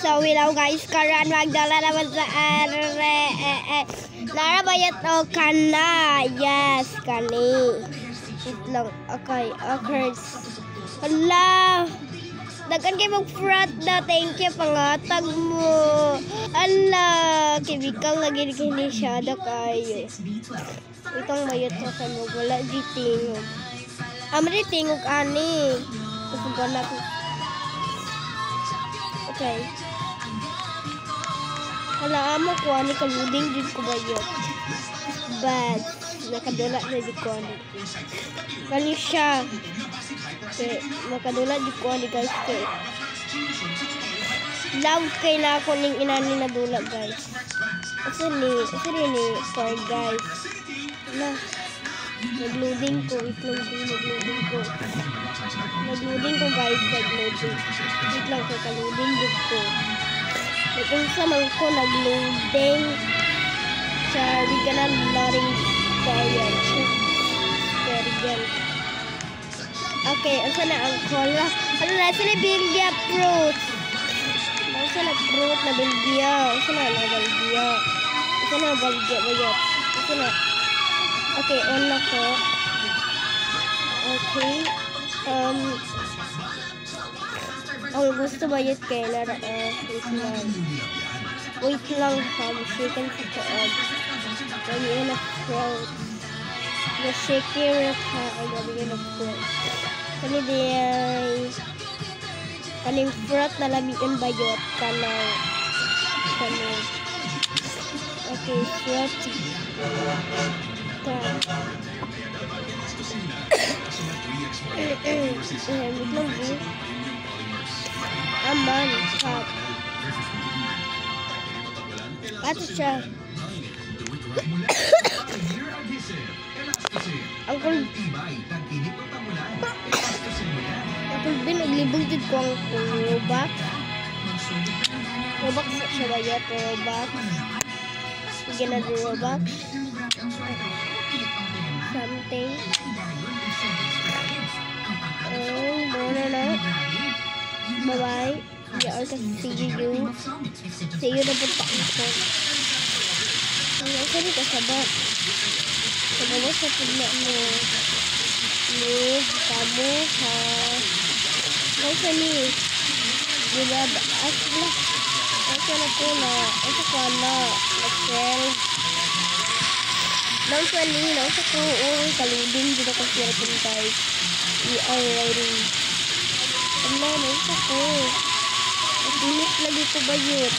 sa Wilaw guys. Karan magdala naman sa narabayat o kana. Yes, kani. Wait lang. Okay, occurs. Hala. Dagan kayo mag-frat na. Thank you, pangatag mo. Hala. Kibikang lagi ni siya na kayo. Itong bayot sa samog. Wala di tingog. Amri tingog ani. Kusugan na ko. Okay. Hala, amo ko ani kaluding din ko bayot. Bad. Nakadula na di ko ani. Kali siya. Okay, makadula di ko ani guys. Okay. Love kay na ako ning inani na dula guys. Asa ni for guys. Hala. Nag-loading ko. Nag-loading ko guys. Wait lang ko. Ka-loading din ko. Kung sa man ko nag-loading sa regional loading variant. Very good. Okay, asa na ang cola? Ano na? Asa na Belgia fruit? Asa na fruit na Belgia? Asa na Belgia? Asa na Belgia bayot? Asa na? Okay, on na ko. Okay. Ang gusto bayot kay Lara. Wait lang ha. Shaken sa kood. Gawin na fruit. The shaker ha. Ay gawin na fruit. Kani diyan. Kaning fruit na lamiin bayot. Kanang. Okay, fruit. Aman, hot. Ato siya. Ang naglibog din ko ang Robux. Robux siya ba yun? Robux. Sige na din Robux. Something. Muna na. Bye-bye. Yeah, kasi see you. See you na punta ako. Kasi ka sabat. Sabat mo sa pula mo. Kamu ha. Kasi ni. Diba ba? Asla. Asa na ko na. Asa ko na. Excel. Nang sa ko. Kaludin dito ko siya guys. We are ready. Ano, nasa ko. Kapilit lagi ko bayot.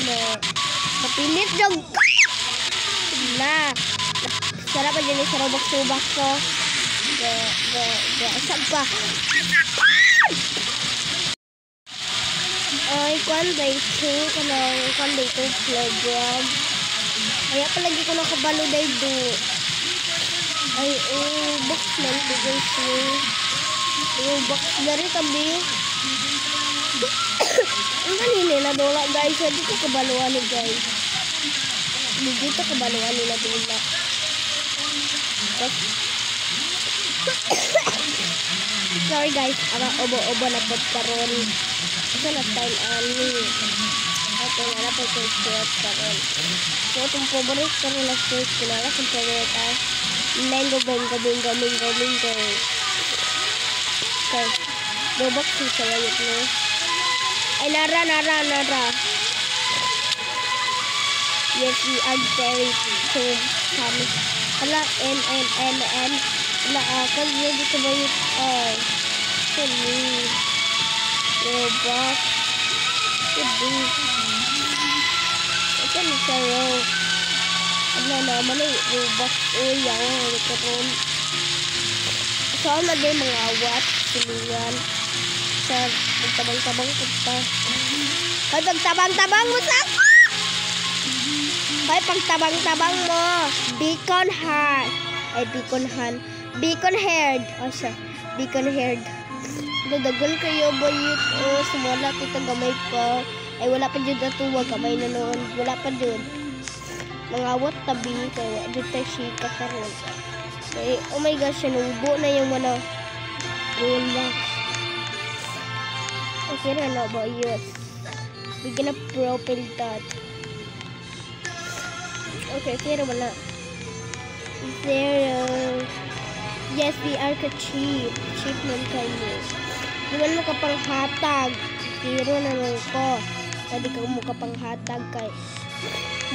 Na. Kapilit dog. Na. Sarap pa dyan sa robak-subak ko. Asap pa. Ay, kwan day 2. Kwan day 2 program. Kaya palagi ko nakabalo day do. Ay, box lang ko guys. Box na rin kami. Ang kanina na dola guys. Hindi ko kabaluan ni guys. Hindi ko kabaluan nila dola. Sorry guys. Ang obo-obo na pod karon. Ito na time ani. Ito na po ko short karon. So, itong favorite karon na short. Kinala kung favorite Lingo. Okay. Robux yung sayayot mo. Ay, nara. Yes, we are very so happy. Hala, N. Hala, kag yun dito ba yun? Sorry. Robux. Ito na sa'yo. Hala naman ay Robux. Uy, yung karoon. So, lagay mga awat. Silingan. Sa pagtabang-tabang punta. Ay, pagtabang-tabang mo sa ako! Ay, pagtabang-tabang mo. Beacon heart. Ay, beacon haired. O siya. Beacon haired. Dadagal kayo ba yun? Sumala ito gamay ko. Ay, wala pa dyan natuwag. Kamay na noon. Wala pa dyan. Mga awat tabi. Kaya dyan tayo shika karoon. Okay. Oh my gosh, sinubo na yung Robux. Okay na ba yun? We're gonna propel that. Okay, pero wala. Is there yes, we are ka-cheap. Cheap man kayo. Di man mo kapanghatag. Pero naman ko. Pwede ka mo kapanghatag kay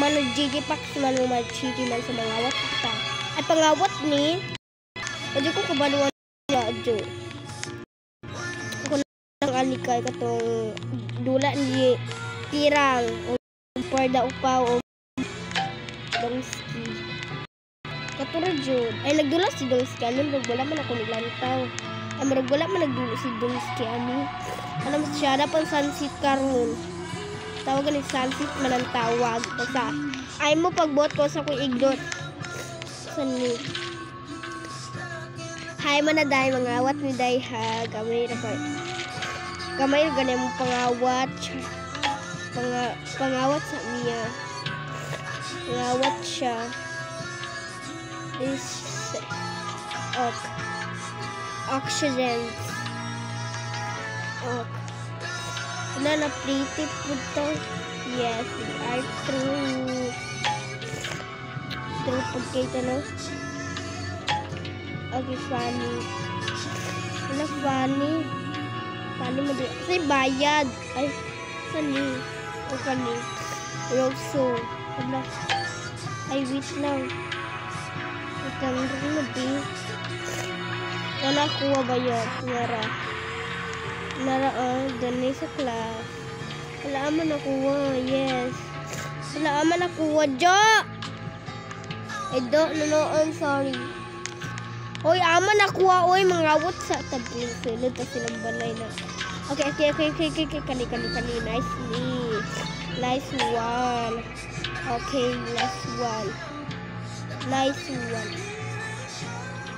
mano Gigipax man mo mag-cheaty man sa mga awat kita. Ay pangawat ni pwede ko kabaluan na adyo. Ako nang alikay katong dula ni tirang o parda upaw o dongski. Katuro jud. Ay nagdula si dongski ani wala man ako naglantaw. Ay wala man nagdula si dongski ani. Ano siya na pang sunset karon. Tawagan ni sunset man ang tawag. Basta ay mo pagbot ko sa kuy igdot. Sani. Hay man na day mga awat ni day ha. Gamay ra ko. Gamay gani mo pangawat. Pangawat sa niya. Pangawat siya. Is oxygen. Na pretty po. Yes, we are true. True pagkita no. Okay, funny. Wala funny. Funny mo din. Kasi bayad. Ay, sani. O kani. Roso. Wala. Ay, wait lang. Ikaw rin mo din. Wala kuha ba yun? Nara, ganun sa class. Wala aman nakuha. Yes. Wala aman nakuha. Jo! I don't know. I'm sorry. Oy, aman nakuha. Oy, mangawat sa tabing silid. Tapos silang balay na. Okay. Kani. Nice one. Okay, last one. Nice one.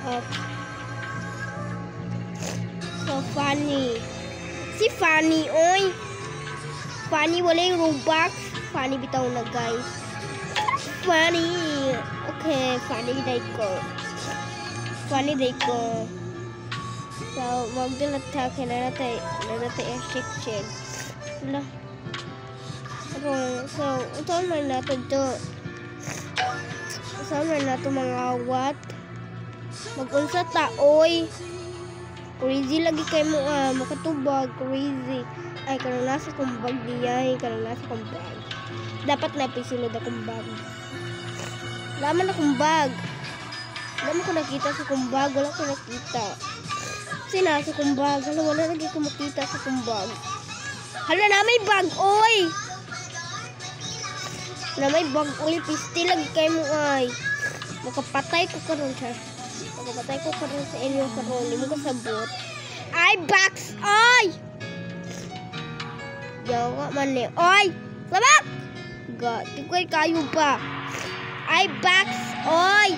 Okay. So funny. Si Fanny, oy. Fanny, wala yung Robux. Fanny, bitaw na, guys. Fanny. Okay, Fanny, day ko. So, mag-dilatak. Na natin i-section. Wala. So, ito naman natin to. Ito naman natin mga awat. Mag-unsa ta, oy. Crazy lagi kayo mo makatubag. Crazy. Ay, kanang nasa kumbag diya. Dapat na pisunod akong bag. Laman akong bag. Wala ko nakita sa kumbag. Wala ko nakita. Kasi nasa kumbag. Wala lagi ko makita sa kumbag. Hala na may bag, oy! Na may bag, oy. Pisti lagi kayo mo, ay. Makapatay ko karon siya. Magpapatay ko karon sa inyo karon. Hindi mo kasabot. Ay, box! Oy! Yawa man eh. Oy! Sabak! Gati ko kayo pa. Ay, box! Oy!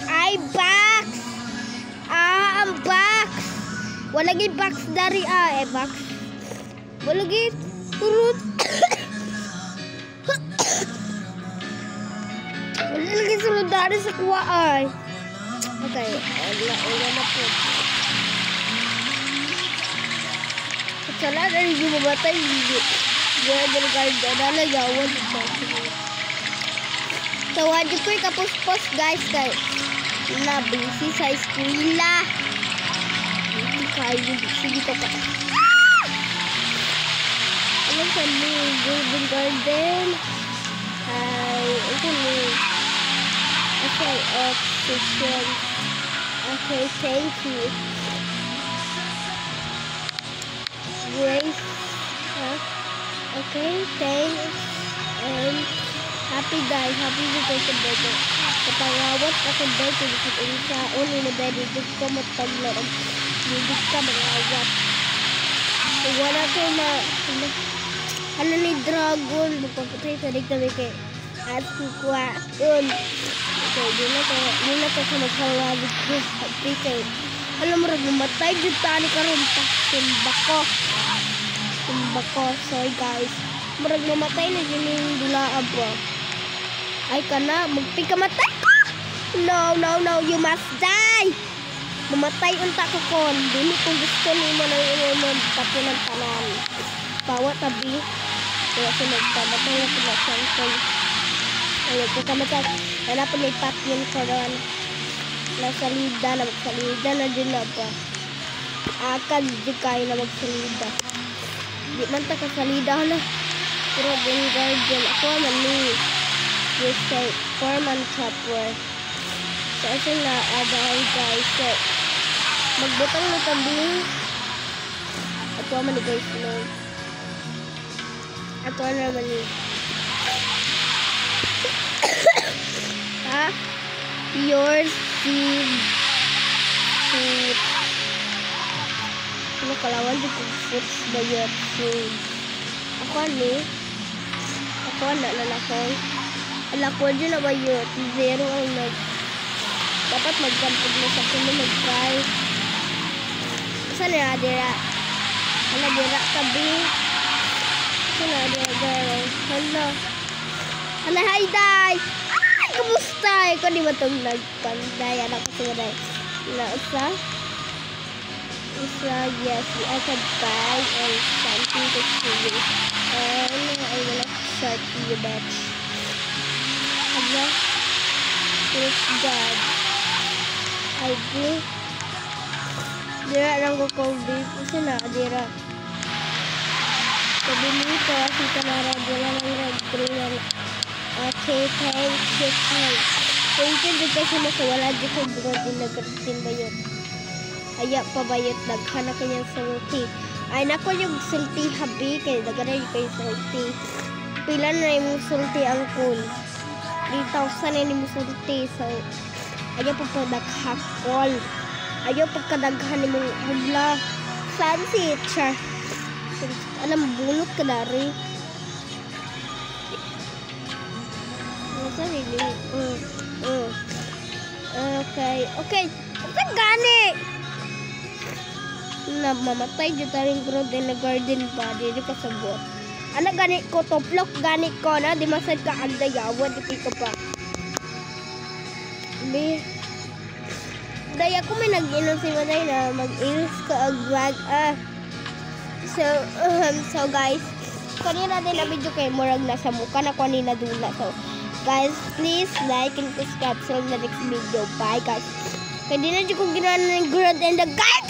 Ay, box! Ang box! Walagi box dari box. Walagi turut. Walagi sulod dari sa kuwa ay. Okay, wala na po. Salah dari yung mabatay, gaya dari garda na nagawan ito. So, wadi ko kapos-pos guys, kay nabisi sa eskwela. Hindi kayo, sige pa pa. Ano sa ni Golden Garden? Ay, ito ni. Okay, oxygen. Okay, thank you. Grace. Okay, thanks. And happy birthday sa birthday. Kapangawat ako birthday sa isa. Uli na dahil dito ko matagla. Dito ka mangawat. Wala ko na. Ano ni Dragon. Magpapatay sa diktabi kay Atsu Kwa. Yun. So, yun na ko sa magkawagit ko. Happy kay. Alam mo rin, mamatay dito tani karon pa. Timbako. Sorry guys. Marag mamatay na yun yung dulaan po. Ay ka na. Magpikamatay ko. No. You must die. Mamatay unta ko kon. Dili ko gusto ni mo nang inuman pati ng tanan. Bawa tabi. Kaya sa nagpamatay na ko na siyang ayun ko kamatay. Hanap may patyon ko ron. Nasalida na magsalida na din na ba. Akad di kayo na magsalida. Di man ta kasalida na. Pero din guardian. Ako man ni. You say 4-man chopper. So ito na adahay guys. So magbutang na tabi. Ako man ni guys no. Ako naman ni. Ha? Your seed. Food. Ano kalawan di kong fruits ba your food? Ako ni. Ako nalalakon. Alakon dyan na ba yun? Zero ang nag... Dapat magkampag na sa kuno mag-try. Saan na dira? Ano dira tabi? Saan na dira girl? Hello. Hala, hi, Day! Ay, kamusta? Ikaw di ba itong nagpanday? Anak ko siya, Day. Isa? Isa, yes. I can buy and something to see you. And I will start to you, bitch. Hala. Praise God. I do. Dira lang ko COVID. Kasi na, dira. Sabi nito, si Tamara, dira lang red green. Okay, thank you. Thank you din kasi masawala di ko bro din nagkarating bayot. Aya pa bayot naghana kanyang salty. Ay nako yung salty habi kay dagana yung kay salty. Pila na yung salty ang cool. 3,000 na yung salty. So ayaw pa po naghakol. Ayaw pa kadaghan yung mula. Fancy char. Alam bunot ka na rin. Really? Okay. Okay. Ito gani. Na mamatay dito rin grow din na garden pa. Dito ka sabot. Ano gani ko? Toplok gani ko na. Di masad ka ang dayawan. Di ka pa. Daya ko may nag-inom si Maday na mag-inos ka agwag. So guys. Kanina din na video kay Murag na sa mukha na kanina dula. So guys, please like and subscribe sa next video. Bye guys. Kaya di na dyan kong ginawa ng growth and the guys.